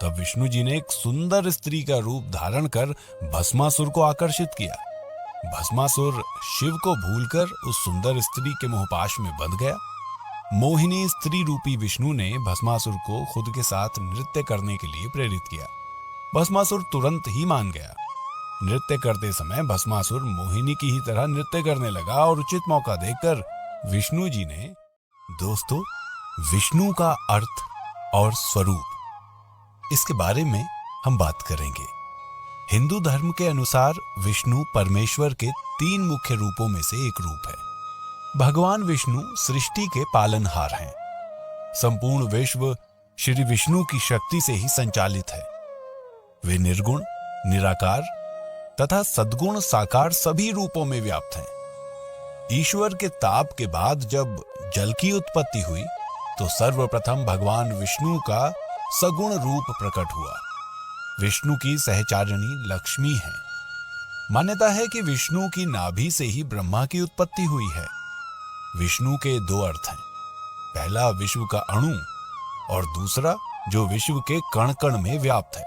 तब विष्णु जी ने एक सुंदर स्त्री का रूप धारण कर भस्मासुर को आकर्षित किया। भस्मासुर शिव को भूलकर उस सुंदर स्त्री के मोहपाश में बंध गया। मोहिनी स्त्री रूपी विष्णु ने भस्मासुर को खुद के साथ नृत्य करने के लिए प्रेरित किया। भस्मासुर तुरंत ही मान गया। नृत्य करते समय भस्मासुर मोहिनी की ही तरह नृत्य करने लगा और उचित मौका देखकर विष्णु जी ने दोस्तों, विष्णु का अर्थ और स्वरूप, इसके बारे में हम बात करेंगे। हिंदू धर्म के अनुसार विष्णु परमेश्वर के 3 मुख्य रूपों में से एक रूप है। भगवान विष्णु सृष्टि के पालनहार हैं। संपूर्ण विश्व श्री विष्णु की शक्ति से ही संचालित है। वे निर्गुण, निराकार तथा सद्गुण साकार सभी रूपों में व्याप्त हैं। ईश्वर के ताप के बाद जब जल की उत्पत्ति हुई तो सर्वप्रथम भगवान विष्णु का सगुण रूप प्रकट हुआ। विष्णु की सहचारिणी लक्ष्मी है। मान्यता है कि विष्णु की नाभि से ही ब्रह्मा की उत्पत्ति हुई है। विष्णु के 2 अर्थ हैं। पहला विश्व का अणु और दूसरा जो विश्व के कण कण में व्याप्त है।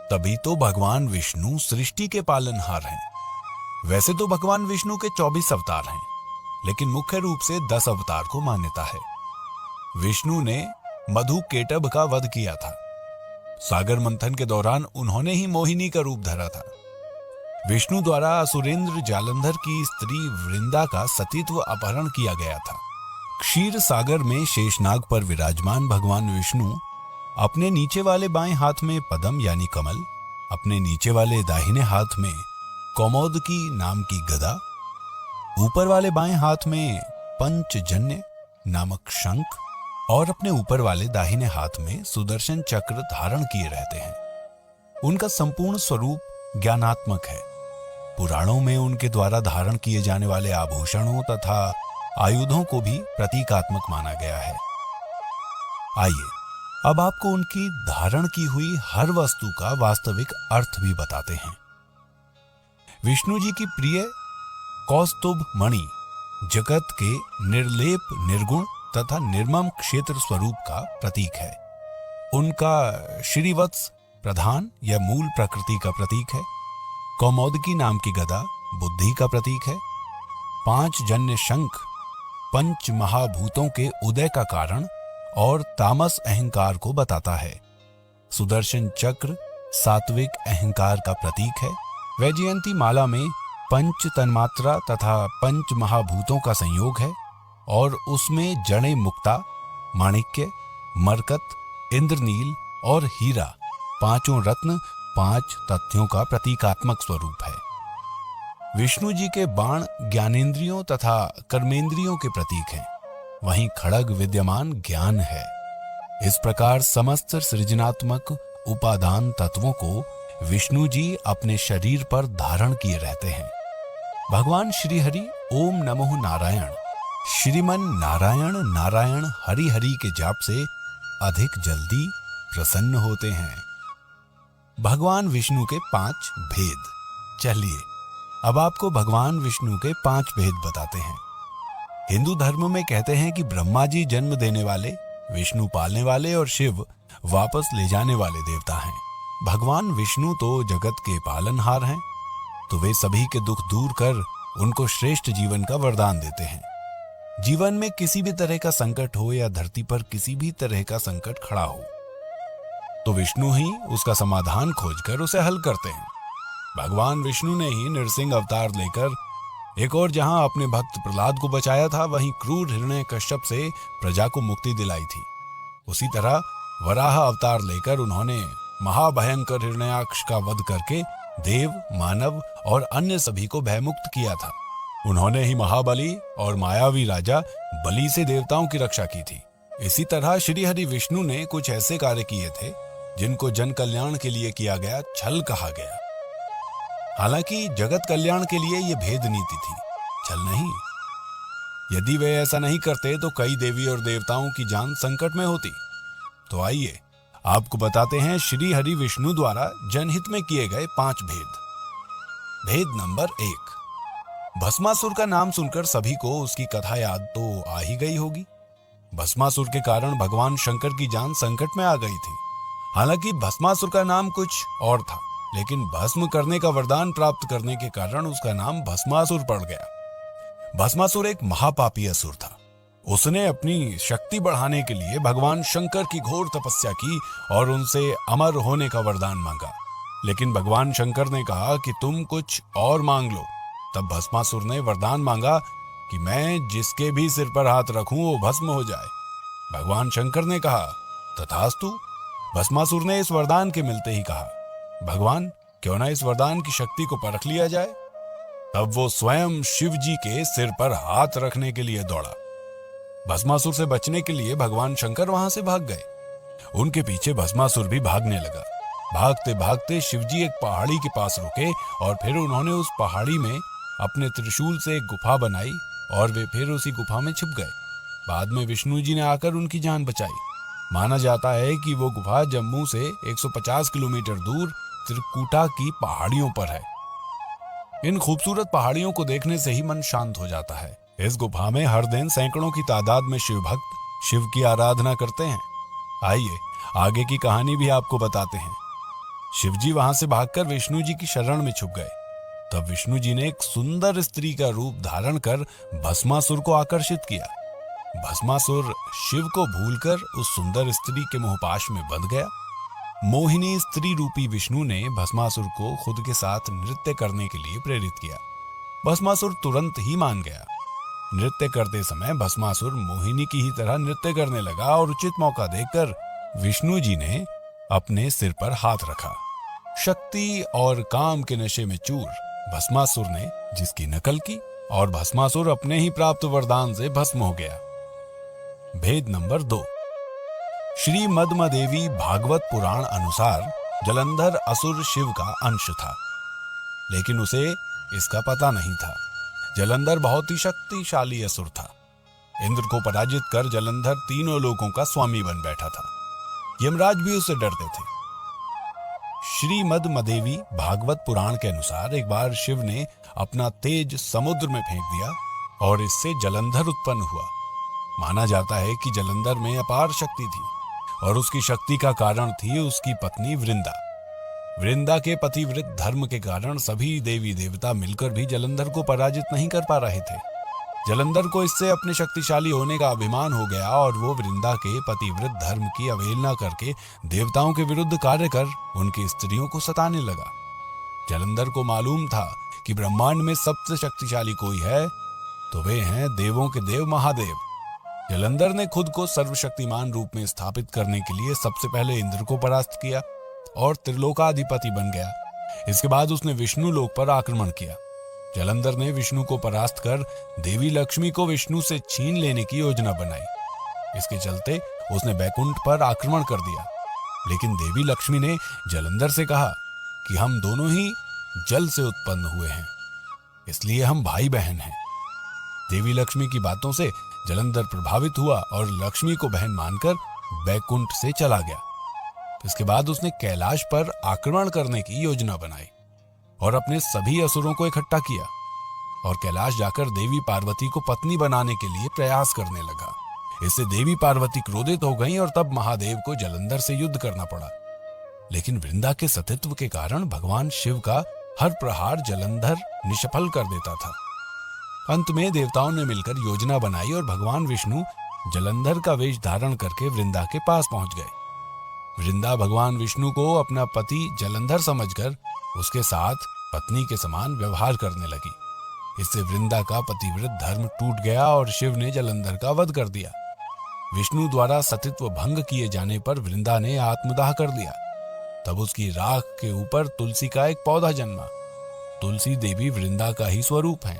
तभी तो भगवान विष्णु सृष्टि के पालनहार हैं। वैसे तो भगवान विष्णु के 24 अवतार हैं, लेकिन मुख्य रूप से 10 अवतार को मान्यता है। विष्णु ने मधु केटभ का वध किया था। सागर मंथन के दौरान उन्होंने ही मोहिनी का रूप धरा था। विष्णु द्वारा असुरेंद्र जालंधर की स्त्री वृंदा का सतीत्व अपहरण किया गया था। क्षीर सागर में शेषनाग पर विराजमान भगवान विष्णु अपने नीचे वाले बाएं हाथ में पद्म यानी कमल, अपने नीचे वाले दाहिने हाथ में कौमोदकी नाम की गदा, ऊपर वाले बाएं हाथ में पंचजन्य नामक शंख और अपने ऊपर वाले दाहिने हाथ में सुदर्शन चक्र धारण किए रहते हैं। उनका संपूर्ण स्वरूप ज्ञानात्मक है। पुराणों में उनके द्वारा धारण किए जाने वाले आभूषणों तथा आयुधों को भी प्रतीकात्मक माना गया है। आइए अब आपको उनकी धारण की हुई हर वस्तु का वास्तविक अर्थ भी बताते हैं। विष्णु जी की प्रिय कौस्तुभ मणि जगत के निर्लेप, निर्गुण तथा निर्मम क्षेत्र स्वरूप का प्रतीक है। उनका श्रीवत्स प्रधान या मूल प्रकृति का प्रतीक है। कौमोदकी नाम की गदा बुद्धि का प्रतीक है। 5 जन्य शंख पंच महाभूतों के उदय का कारण और तामस अहंकार को बताता है। सुदर्शन चक्र सात्विक अहंकार का प्रतीक है। वैजयंती माला में पंच तन्मात्रा तथा पंच महाभूतों का संयोग है और उसमें जड़े मुक्ता, माणिक्य, मरकत, इंद्रनील और हीरा 5 रत्न 5 तथ्यों का प्रतीकात्मक स्वरूप है। विष्णु जी के बाण ज्ञानेंद्रियों तथा कर्मेंद्रियों के प्रतीक हैं। वहीं खड़ग विद्यमान ज्ञान है। इस प्रकार समस्त सृजनात्मक उपादान तत्वों को विष्णु जी अपने शरीर पर धारण किए रहते हैं। भगवान श्री हरि ओम नमो नारायण, श्रीमन नारायण नारायण हरि हरि के जाप से अधिक जल्दी प्रसन्न होते हैं। भगवान विष्णु के 5 भेद। चलिए अब आपको भगवान विष्णु के 5 भेद बताते हैं। हिंदू धर्म में कहते हैं कि ब्रह्मा जी जन्म देने वाले, विष्णु पालने वाले और शिव वापस ले जाने वाले देवता हैं। भगवान विष्णु तो जगत के पालनहार हैं, तो वे सभी के दुख दूर कर उनको श्रेष्ठ जीवन का वरदान देते हैं। जीवन में किसी भी तरह का संकट हो या धरती पर किसी भी तरह का संकट खड़ा हो तो विष्णु ही उसका समाधान खोजकर उसे हल करते हैं। भगवान विष्णु ने ही नृसिंह अवतार लेकर एक और जहां अपने भक्त प्रहलाद को बचाया था, वहीं क्रूर हिरण्यकश्यप से प्रजा को मुक्ति दिलाई थी। उसी तरह वराह अवतार लेकर उन्होंने महाभयंकर हिरण्याक्ष का वध करके देव, मानव और अन्य सभी को भयमुक्त किया था। उन्होंने ही महाबली और मायावी राजा बलि से देवताओं की रक्षा की थी। इसी तरह श्री हरि विष्णु ने कुछ ऐसे कार्य किए थे जिनको जन कल्याण के लिए किया गया छल कहा गया। हालांकि जगत कल्याण के लिए यह भेद नीति थी, छल नहीं। यदि वे ऐसा नहीं करते तो कई देवी और देवताओं की जान संकट में होती। तो आइए आपको बताते हैं श्री हरि विष्णु द्वारा जनहित में किए गए 5 भेद। भेद नंबर 1। भस्मासुर का नाम सुनकर सभी को उसकी कथा याद तो आ ही गई होगी। भस्मासुर के कारण भगवान शंकर की जान संकट में आ गई थी। हालांकि भस्मासुर का नाम कुछ और था, लेकिन भस्म करने का वरदान प्राप्त करने के कारण उसका नाम भस्मासुर पड़ गया। भस्मासुर एक महापापी असुर था। उसने अपनी शक्ति बढ़ाने के लिए भगवान शंकर की घोर तपस्या की और उनसे अमर होने का वरदान मांगा। लेकिन भगवान शंकर ने कहा कि तुम कुछ और मांग लो। तब भस्मासुर ने वरदान मांगा कि मैं जिसके भी सिर पर हाथ रखूं वो भस्म हो जाए। भगवान शंकर ने कहा, तथास्तु। भस्मासुर ने इस वरदान के मिलते ही कहा, भगवान क्यों ना इस वरदान की शक्ति को परख लिया जाए। तब वो स्वयं शिव जी के सिर पर हाथ रखने के लिए दौड़ा। भस्मासुर से बचने के लिए भगवान शंकर वहां से भाग गए। उनके पीछे भस्मासुर भी भागने लगा। भागते भागते शिवजी एक पहाड़ी के पास रुके और फिर उन्होंने उस पहाड़ी में अपने त्रिशूल से एक गुफा बनाई और वे फिर उसी गुफा में छिप गए। बाद में विष्णु जी ने आकर उनकी जान बचाई। माना जाता है कि वो गुफा जम्मू से 150 किलोमीटर दूर त्रिकुटा की पहाड़ियों पर है। इन खूबसूरत पहाड़ियों को देखने से ही मन शांत हो जाता है। इस गुफा में हर दिन सैकड़ों की तादाद में शिव भक्त शिव की आराधना करते हैं। आइए आगे की कहानी भी आपको बताते हैं। शिवजी वहां से भागकर विष्णु जी की शरण में छुप गए। तब विष्णु जी ने एक सुंदर स्त्री का रूप धारण कर भस्मासुर को आकर्षित किया। भस्मासुर शिव को भूलकर उस सुंदर स्त्री के मोहपाश में बंध गया। मोहिनी स्त्री रूपी विष्णु ने भस्मासुर को खुद के साथ नृत्य करने के लिए प्रेरित किया। भस्मासुर तुरंत ही मान गया। नृत्य करते समय भस्मासुर मोहिनी की ही तरह नृत्य करने लगा और उचित मौका देखकर विष्णु जी ने अपने सिर पर हाथ रखा। शक्ति और काम के नशे में चूर भस्मासुर ने जिसकी नकल की और भस्मासुर अपने ही प्राप्त वरदान से भस्म हो गया। भेद नंबर 2। श्री मदमदेवी भागवत पुराण अनुसार जलंधर असुर शिव का अंश था, लेकिन उसे इसका पता नहीं था। जलंधर बहुत ही शक्तिशाली असुर था। इंद्र को पराजित कर जलंधर तीनों लोगों का स्वामी बन बैठा था। यमराज भी उससे डरते थे। श्रीमद मदेवी भागवत पुराण के अनुसार एक बार शिव ने अपना तेज समुद्र में फेंक दिया और इससे जलंधर उत्पन्न हुआ। माना जाता है कि जलंधर में अपार शक्ति थी और उसकी शक्ति का कारण थी उसकी पत्नी वृंदा। वृंदा के पतिव्रत धर्म के कारण सभी देवी देवता मिलकर भी जलंधर को पराजित नहीं कर पा रहे थे। जलंधर को इससे अपने शक्तिशाली होने का अभिमान हो गया और वो वृंदा के पतिव्रत धर्म की अवहेलना करके देवताओं के विरुद्ध कार्य कर उनकी स्त्रियों को सताने लगा। जलंधर को मालूम था कि ब्रह्मांड में सबसे शक्तिशाली कोई है तो वे हैं देवों के देव महादेव। जलंधर ने खुद को सर्वशक्तिमान रूप में स्थापित करने के लिए सबसे पहले इंद्र को परास्त किया और त्रिलोकाधिपति बन गया। इसके बाद उसने विष्णु लोक पर आक्रमण किया। जलंधर ने विष्णु को परास्त कर देवी लक्ष्मी को विष्णु से छीन लेने की योजना बनाई। इसके चलते उसने बैकुंठ पर आक्रमण कर दिया। लेकिन देवी लक्ष्मी ने जलंधर से कहा कि हम दोनों ही जल से उत्पन्न हुए हैं, इसलिए हम भाई बहन हैं। देवी लक्ष्मी की बातों से जलंधर प्रभावित हुआ और लक्ष्मी को बहन मानकर बैकुंठ से चला गया। इसके बाद उसने कैलाश पर आक्रमण करने की योजना बनाई और अपने सभी असुरों को इकट्ठा किया और कैलाश जाकर देवी पार्वती को पत्नी बनाने के लिए प्रयास करने लगा। इससे देवी पार्वती क्रोधित हो गईं और तब महादेव को जलंधर से युद्ध करना पड़ा। लेकिन वृंदा के सतीत्व के कारण भगवान शिव का हर प्रहार जलंधर निष्फल कर देता था। अंत में देवताओं ने मिलकर योजना बनाई और भगवान विष्णु जलंधर का वेश धारण करके वृंदा के पास पहुंच गए। वृंदा भगवान विष्णु को अपना पति जलंधर समझकर उसके साथ पत्नी के समान व्यवहार करने लगी। इससे वृंदा का पतिव्रत धर्म टूट गया और शिव ने जलंधर का वध कर दिया। विष्णु द्वारा सतीत्व भंग किए जाने पर वृंदा ने आत्मदाह कर दिया। तब उसकी राख के ऊपर तुलसी का एक पौधा जन्मा। तुलसी देवी वृंदा का ही स्वरूप है,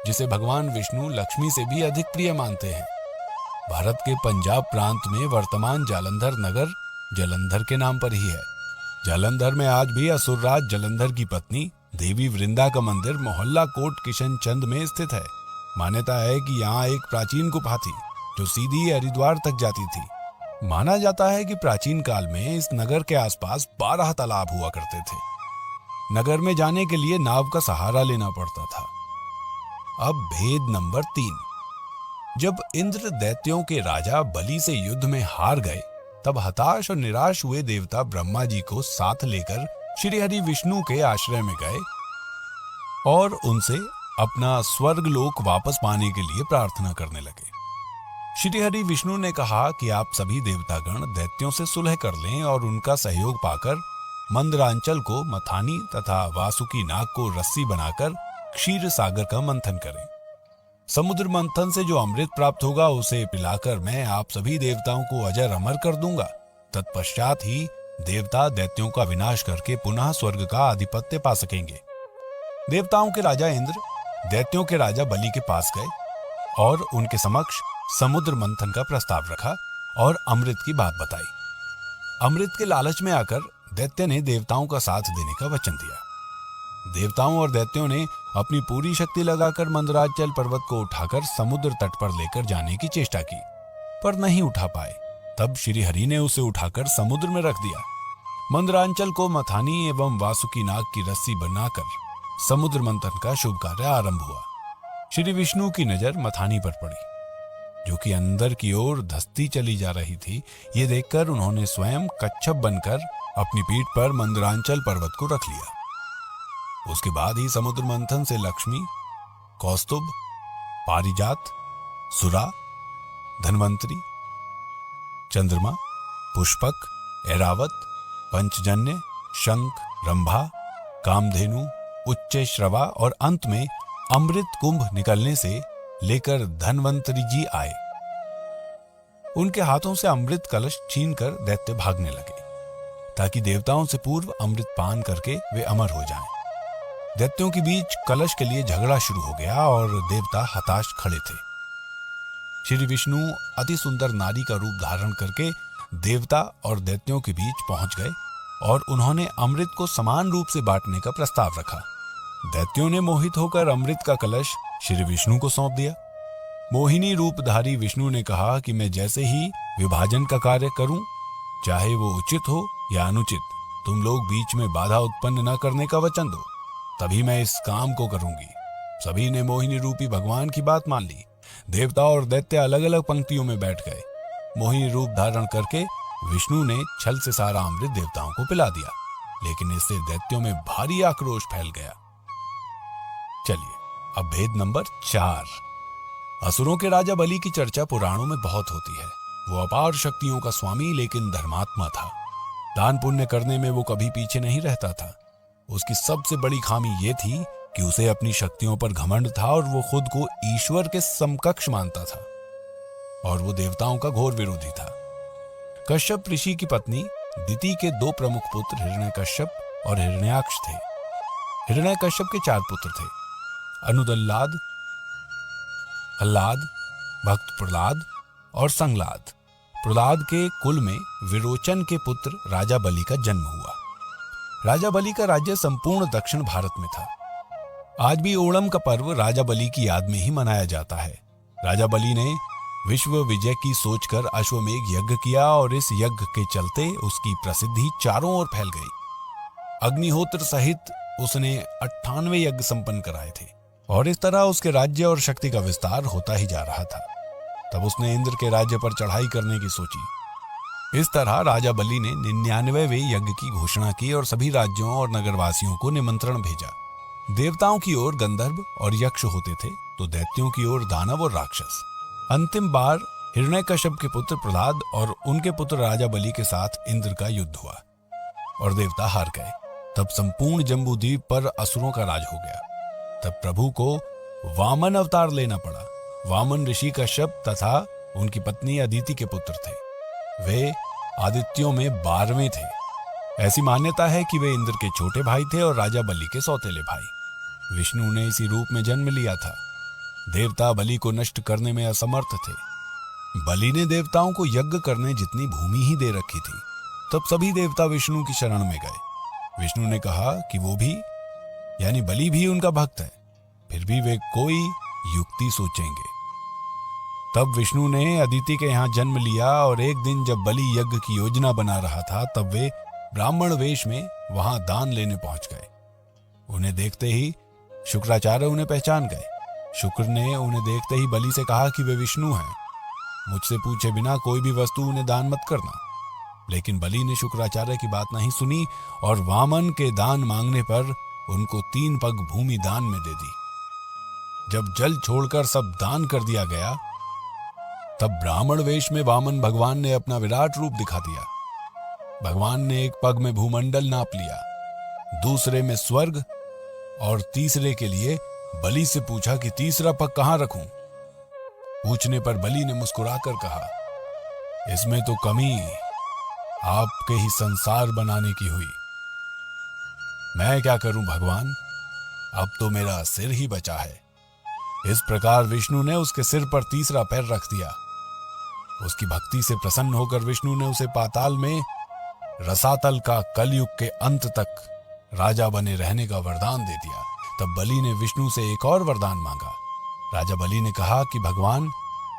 जिसे भगवान विष्णु लक्ष्मी से भी अधिक प्रिय मानते हैं। भारत के पंजाब प्रांत में वर्तमान जालंधर नगर जलंधर के नाम पर ही है। जालंधर में आज भी असुरराज जलंधर की पत्नी देवी वृंदा का मंदिर मोहल्ला कोट किशन चंद में स्थित है। मान्यता है कि यहाँ एक प्राचीन गुफा थी जो सीधी हरिद्वार तक जाती थी। माना जाता है कि प्राचीन काल में इस नगर के आसपास 12 तालाब हुआ करते थे। नगर में जाने के लिए नाव का सहारा लेना पड़ता था। अब भेद नंबर 3। जब इंद्र दैत्यों के राजा बलि से युद्ध में हार गए तब हताश और निराश हुए देवता ब्रह्मा जी को साथ लेकर श्री हरि विष्णु के आश्रय में गए और उनसे अपना स्वर्ग लोक वापस पाने के लिए प्रार्थना करने लगे। श्री हरि विष्णु ने कहा कि आप सभी देवतागण दैत्यों से सुलह कर लें और उनका सहयोग पाकर मंदरांचल को मथानी तथा वासुकी नाग को रस्सी बनाकर क्षीर सागर का मंथन करें। समुद्र मंथन से जो अमृत प्राप्त होगा उसे पिलाकर मैं आप सभी देवताओं को अजर अमर कर दूंगा। तत्पश्चात ही देवता दैत्यों का विनाश करके पुनः स्वर्ग का आधिपत्य पा सकेंगे। देवताओं के राजा इंद्र दैत्यों के राजा बलि के पास गए और उनके समक्ष समुद्र मंथन का प्रस्ताव रखा और अमृत की बात बताई। अमृत के लालच में आकर दैत्य ने देवताओं का साथ देने का वचन दिया। देवताओं और दैत्यों ने अपनी पूरी शक्ति लगाकर मंदराचल पर्वत को उठाकर समुद्र तट पर लेकर जाने की चेष्टा की, पर नहीं उठा पाए। तब श्री हरि ने उसे उठाकर समुद्र में रख दिया। मंदरांचल को मथानी एवं वासुकी नाग की रस्सी बनाकर समुद्र मंथन का शुभ कार्य आरंभ हुआ। श्री विष्णु की नजर मथानी पर पड़ी, जो कि अंदर की ओर धसती चली जा रही थी। ये देखकर उन्होंने स्वयं कच्छप बनकर अपनी पीठ पर मंदरांचल पर्वत को रख लिया। उसके बाद ही समुद्र मंथन से लक्ष्मी, कौस्तुभ, पारिजात, सुरा, धन्वंतरी, चंद्रमा, पुष्पक, ऐरावत, पंचजन्य, शंख, रंभा, कामधेनु, उच्च श्रवा और अंत में अमृत कुंभ निकलने से लेकर धन्वंतरी जी आए। उनके हाथों से अमृत कलश छीनकर दैत्य भागने लगे, ताकि देवताओं से पूर्व अमृत पान करके वे अमर हो जाएं। दैत्यों के बीच कलश के लिए झगड़ा शुरू हो गया और देवता हताश खड़े थे। श्री विष्णु अति सुंदर नारी का रूप धारण करके देवता और दैत्यों के बीच पहुंच गए और उन्होंने अमृत को समान रूप से बांटने का प्रस्ताव रखा। दैत्यों ने मोहित होकर अमृत का कलश श्री विष्णु को सौंप दिया। मोहिनी रूपधारी विष्णु ने कहा कि मैं जैसे ही विभाजन का कार्य करूं, चाहे वो उचित हो या अनुचित, तुम लोग बीच में बाधा उत्पन्न न करने का वचन दो, तभी मैं इस काम को करूंगी। सभी ने मोहिनी रूपी भगवान की बात मान ली। देवता और दैत्य अलग अलग पंक्तियों में बैठ गए। मोहिनी रूप धारण करके विष्णु ने छल से सारा अमृत देवताओं को पिला दिया, लेकिन इससे दैत्यों में भारी आक्रोश फैल गया। चलिए अब भेद नंबर 4। असुरों के राजा बलि की चर्चा पुराणों में बहुत होती है। वो अपार शक्तियों का स्वामी लेकिन धर्मात्मा था। दान पुण्य करने में वो कभी पीछे नहीं रहता था। उसकी सबसे बड़ी खामी ये थी कि उसे अपनी शक्तियों पर घमंड था और वो खुद को ईश्वर के समकक्ष मानता था, और वो देवताओं का घोर विरोधी था। कश्यप ऋषि की पत्नी दिति के 2 प्रमुख पुत्र हिरण्यकश्यप और हिरण्याक्ष थे। हिरण्यकश्यप के 4 पुत्र थे, अनुदल्लाद, हल्लाद, भक्त प्रहलाद और संगलाद। प्रहलाद के कुल में विरोचन के पुत्र राजा बलि का जन्म हुआ। राजा बलि का राज्य संपूर्ण दक्षिण भारत में था। आज भी ओणम का पर्व राजा बलि की याद में ही मनाया जाता है। राजा बलि ने विश्व विजय की सोचकर अश्वमेघ यज्ञ किया और इस यज्ञ के चलते उसकी प्रसिद्धि चारों ओर फैल गई। अग्निहोत्र सहित उसने 98 यज्ञ संपन्न कराए थे और इस तरह उसके राज्य और शक्ति का विस्तार होता ही जा रहा था। तब उसने इंद्र के राज्य पर चढ़ाई करने की सोची। इस तरह राजा बलि ने 99वें यज्ञ की घोषणा की और सभी राज्यों और नगरवासियों को निमंत्रण भेजा। देवताओं की ओर गंधर्व और यक्ष होते थे, तो दैत्यों की ओर दानव और राक्षस। अंतिम बार हिरण्यकश्यप के पुत्र प्रहलाद और उनके पुत्र राजा बलि के साथ इंद्र का युद्ध हुआ और देवता हार गए। तब संपूर्ण जम्बूद्वीप पर असुरों का राज हो गया। तब प्रभु को वामन अवतार लेना पड़ा। वामन ऋषि कश्यप तथा उनकी पत्नी अदिति के पुत्र थे। वे आदित्यों में 12वें थे। ऐसी मान्यता है कि वे इंद्र के छोटे भाई थे और राजा बलि के सौतेले भाई। विष्णु ने इसी रूप में जन्म लिया था। देवता बलि को नष्ट करने में असमर्थ थे। बलि ने देवताओं को यज्ञ करने जितनी भूमि ही दे रखी थी। तब सभी देवता विष्णु की शरण में गए। विष्णु ने कहा कि वो भी यानी बलि भी उनका भक्त है, फिर भी वे कोई युक्ति सोचेंगे। तब विष्णु ने अदिति के यहाँ जन्म लिया और एक दिन जब बलि यज्ञ की योजना बना रहा था, तब वे ब्राह्मण वेश में वहां दान लेने पहुंच गए। उन्हें देखते ही शुक्राचार्य उन्हें पहचान गए। शुक्र ने उन्हें देखते ही बलि से कहा कि वे विष्णु हैं। मुझसे पूछे बिना कोई भी वस्तु उन्हें दान मत करना। लेकिन बलि ने शुक्राचार्य की बात नहीं सुनी और वामन के दान मांगने पर उनको 3 पग भूमि दान में दे दी। जब जल छोड़कर सब दान कर दिया गया, तब ब्राह्मण वेश में वामन भगवान ने अपना विराट रूप दिखा दिया। भगवान ने एक पग में भूमंडल नाप लिया, दूसरे में स्वर्ग और तीसरे के लिए बलि से पूछा कि तीसरा पग कहां रखूं। पूछने पर बलि ने मुस्कुराकर कहा, इसमें तो कमी आपके ही संसार बनाने की हुई। मैं क्या करूं भगवान, अब तो मेरा सिर ही बचा है। इस प्रकार विष्णु ने उसके सिर पर तीसरा पैर रख दिया। उसकी भक्ति से प्रसन्न होकर विष्णु ने उसे पाताल में रसातल का कलयुग के अंत तक राजा बने रहने का वरदान दे दिया। तब बलि ने विष्णु से एक और वरदान मांगा। राजा बलि ने कहा कि भगवान,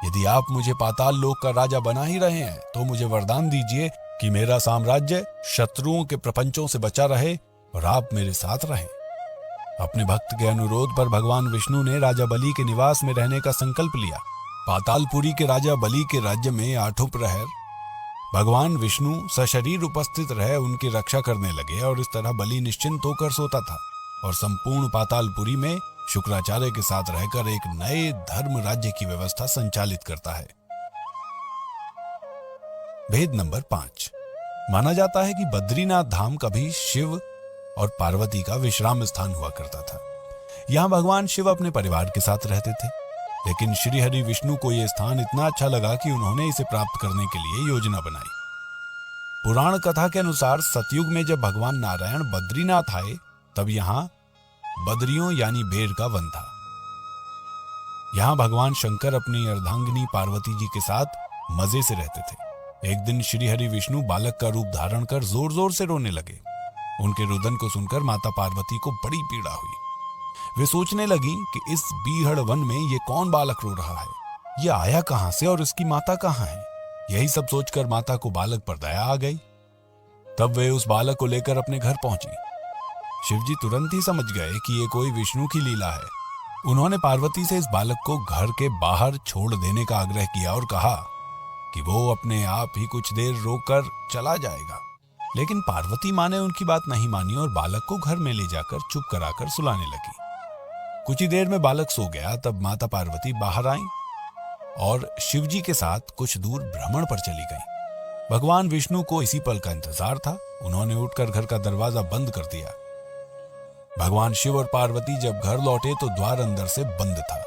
यदि आप मुझे पाताल लोक का राजा बना ही रहे हैं तो मुझे वरदान दीजिए कि मेरा साम्राज्य शत्रुओं के प्रपंचों से बचा रहे और आप मेरे साथ रहें। अपने भक्त के अनुरोध पर भगवान विष्णु ने राजा बलि के निवास में रहने का संकल्प लिया। पातालपुरी के राजा बलि के राज्य में 8 प्रहर भगवान विष्णु सशरीर उपस्थित रहे उनकी रक्षा करने लगे और इस तरह बलि निश्चिंत होकर सोता था और संपूर्ण पातालपुरी में शुक्राचार्य के साथ रहकर एक नए धर्म राज्य की व्यवस्था संचालित करता है। भेद नंबर 5। माना जाता है कि बद्रीनाथ धाम कभी शिव और पार्वती का विश्राम स्थान हुआ करता था। यहां भगवान शिव अपने परिवार के साथ रहते थे, लेकिन श्री हरि विष्णु को यह स्थान इतना अच्छा लगा कि उन्होंने इसे प्राप्त करने के लिए योजना बनाई। पुराण कथा के अनुसार सतयुग में जब भगवान नारायण बद्रीनाथ आए, तब यहां बद्रियों यानी बेर का वन था। यहां भगवान शंकर अपनी अर्धांगिनी पार्वती जी के साथ मजे से रहते थे। एक दिन श्री हरि विष्णु बालक का रूप धारण कर जोर जोर से रोने लगे। उनके रुदन को सुनकर माता पार्वती को बड़ी पीड़ा हुई। वे सोचने लगी कि इस बीहड़ वन में ये कौन बालक रो रहा है, ये आया कहां से और इसकी माता कहां है। यही सब सोचकर माता को बालक पर दया आ गई। तब वे उस बालक को लेकर अपने घर पहुंची। शिवजी तुरंत ही समझ गए कि ये कोई विष्णु की लीला है। उन्होंने पार्वती से इस बालक को घर के बाहर छोड़ देने का आग्रह किया और कहा कि वो अपने आप ही कुछ देर रोकर चला जाएगा। लेकिन पार्वती माँ ने उनकी बात नहीं मानी और बालक को घर में ले जाकर चुप कराकर सुलाने लगी। कुछ ही देर में बालक सो गया। तब माता पार्वती बाहर आईं और शिवजी के साथ कुछ दूर भ्रमण पर चली गईं। भगवान विष्णु को इसी पल का इंतजार था। उन्होंने उठकर घर का दरवाजा बंद कर दिया। भगवान शिव और पार्वती जब घर लौटे तो द्वार अंदर से बंद था।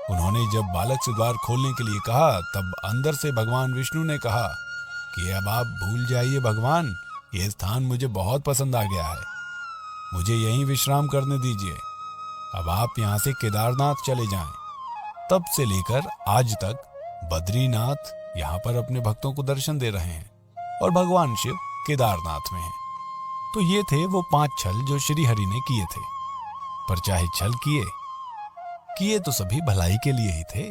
उन्होंने जब बालक से द्वार खोलने के लिए कहा, तब अंदर से भगवान विष्णु ने कहा कि अब आप भूल जाइए भगवान, ये स्थान मुझे बहुत पसंद आ गया है। मुझे यहीं विश्राम करने दीजिए। अब आप यहाँ से केदारनाथ चले जाएं। तब से लेकर आज तक बद्रीनाथ यहाँ पर अपने भक्तों को दर्शन दे रहे हैं और भगवान शिव केदारनाथ में हैं। तो ये थे वो 5 छल जो श्री हरि ने किए थे। पर चाहे छल किए तो सभी भलाई के लिए ही थे।